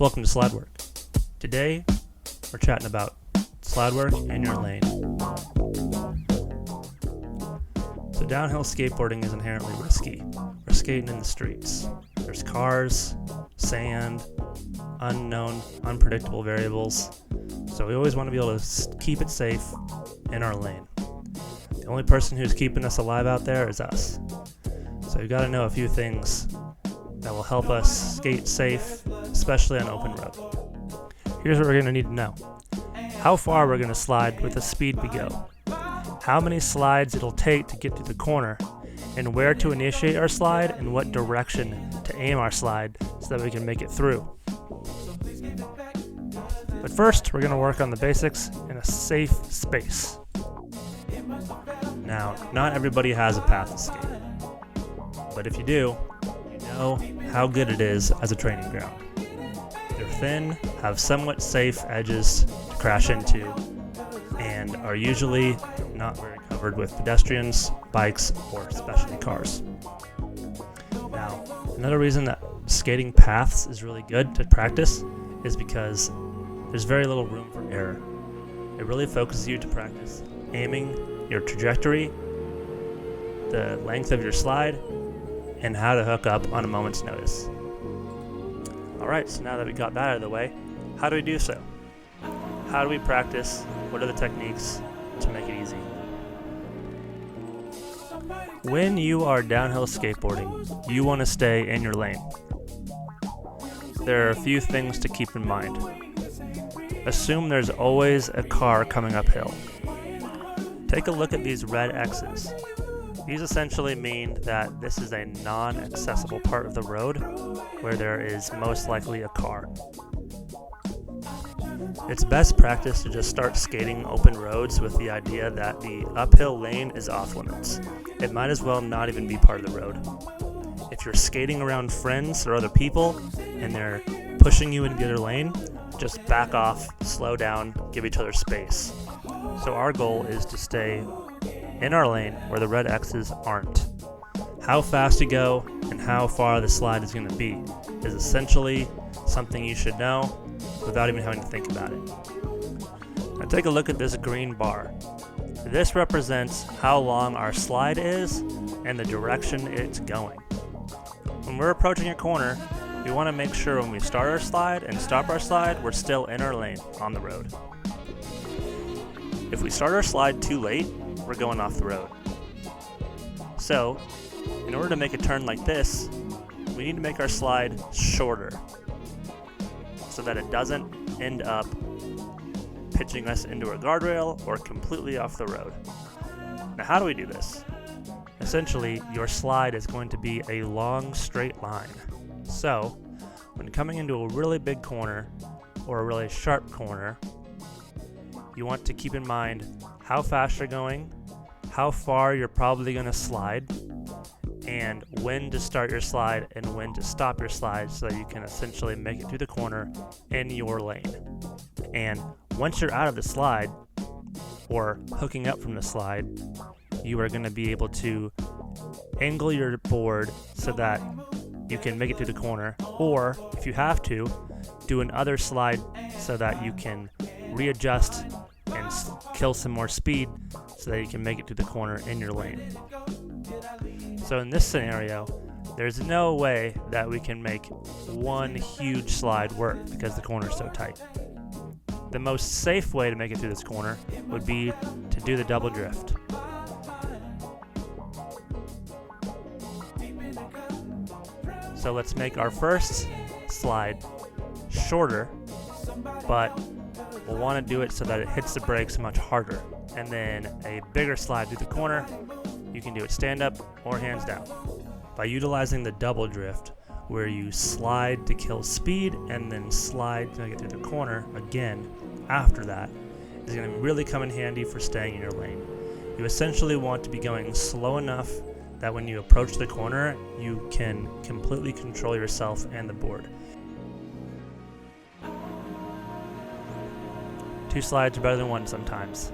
Welcome to Slidework. Today, we're chatting about slidework in your lane. So downhill skateboarding is inherently risky. We're skating in the streets. There's cars, sand, unknown, unpredictable variables. So we always want to be able to keep it safe in our lane. The only person who's keeping us alive out there is us. So you've got to know a few things that will help us skate safe, especially on open road. Here's what we're going to need to know. How far we're going to slide with the speed we go. How many slides it'll take to get to the corner, and where to initiate our slide and what direction to aim our slide so that we can make it through. But first, we're going to work on the basics in a safe space. Now, not everybody has a path to skate, but if you do, you know how good it is as a training ground. They're thin, have somewhat safe edges to crash into, and are usually not very covered with pedestrians, bikes, or especially cars. Now, another reason that skating paths is really good to practice is because there's very little room for error. It really focuses you to practice aiming, your trajectory, the length of your slide, and how to hook up on a moment's notice. Alright, so now that we got that out of the way, how do we do so? How do we practice? What are the techniques to make it easy? When you are downhill skateboarding, you want to stay in your lane. There are a few things to keep in mind. Assume there's always a car coming uphill. Take a look at these red X's. These essentially mean that this is a non-accessible part of the road where there is most likely a car. It's best practice to just start skating open roads with the idea that the uphill lane is off limits. It might as well not even be part of the road. If you're skating around friends or other people and they're pushing you into the other lane, just back off, slow down, give each other space. So our goal is to stay in our lane where the red X's aren't. How fast you go and how far the slide is going to be is essentially something you should know without even having to think about it. Now take a look at this green bar. This represents how long our slide is and the direction it's going. When we're approaching a corner, we want to make sure when we start our slide and stop our slide, we're still in our lane on the road. If we start our slide too late, we're going off the road. So, in order to make a turn like this, we need to make our slide shorter so that it doesn't end up pitching us into a guardrail or completely off the road. Now, how do we do this? Essentially, your slide is going to be a long straight line. So, when coming into a really big corner or a really sharp corner, you want to keep in mind how fast you're going, how far you're probably going to slide, and when to start your slide and when to stop your slide so that you can essentially make it to the corner in your lane. And once you're out of the slide or hooking up from the slide, you are going to be able to angle your board so that you can make it to the corner, or if you have to, do another slide so that you can readjust and kill some more speed so that you can make it to the corner in your lane. So in this scenario, there's no way that we can make one huge slide work because the corner is so tight. The most safe way to make it through this corner would be to do the double drift. So let's make our first slide shorter, but we'll want to do it so that it hits the brakes much harder. And then a bigger slide through the corner, you can do it stand up or hands down. By utilizing the double drift, where you slide to kill speed and then slide to get through the corner again after that, is going to really come in handy for staying in your lane. You essentially want to be going slow enough that when you approach the corner, you can completely control yourself and the board. 2 slides are better than 1 sometimes.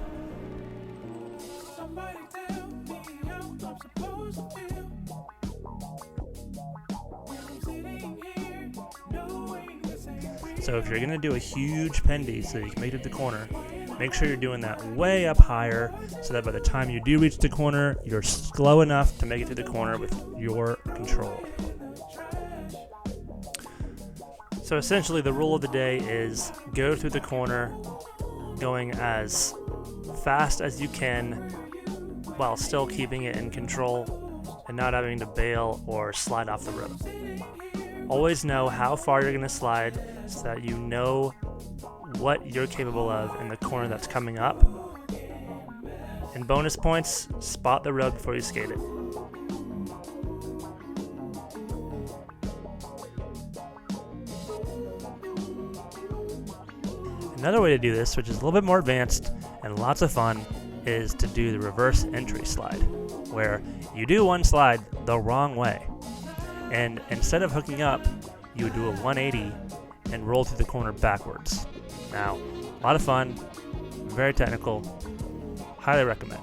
So if you're going to do a huge pendy so you can make it to the corner, make sure you're doing that way up higher so that by the time you do reach the corner, you're slow enough to make it to the corner with your control. So essentially the rule of the day is go through the corner going as fast as you can while still keeping it in control and not having to bail or slide off the road. Always know how far you're going to slide so that you know what you're capable of in the corner that's coming up. And bonus points, spot the road before you skate it. Another way to do this, which is a little bit more advanced and lots of fun, is to do the reverse entry slide, where you do one slide the wrong way. And instead of hooking up, you do a 180 and roll through the corner backwards. Now, a lot of fun, very technical, highly recommend.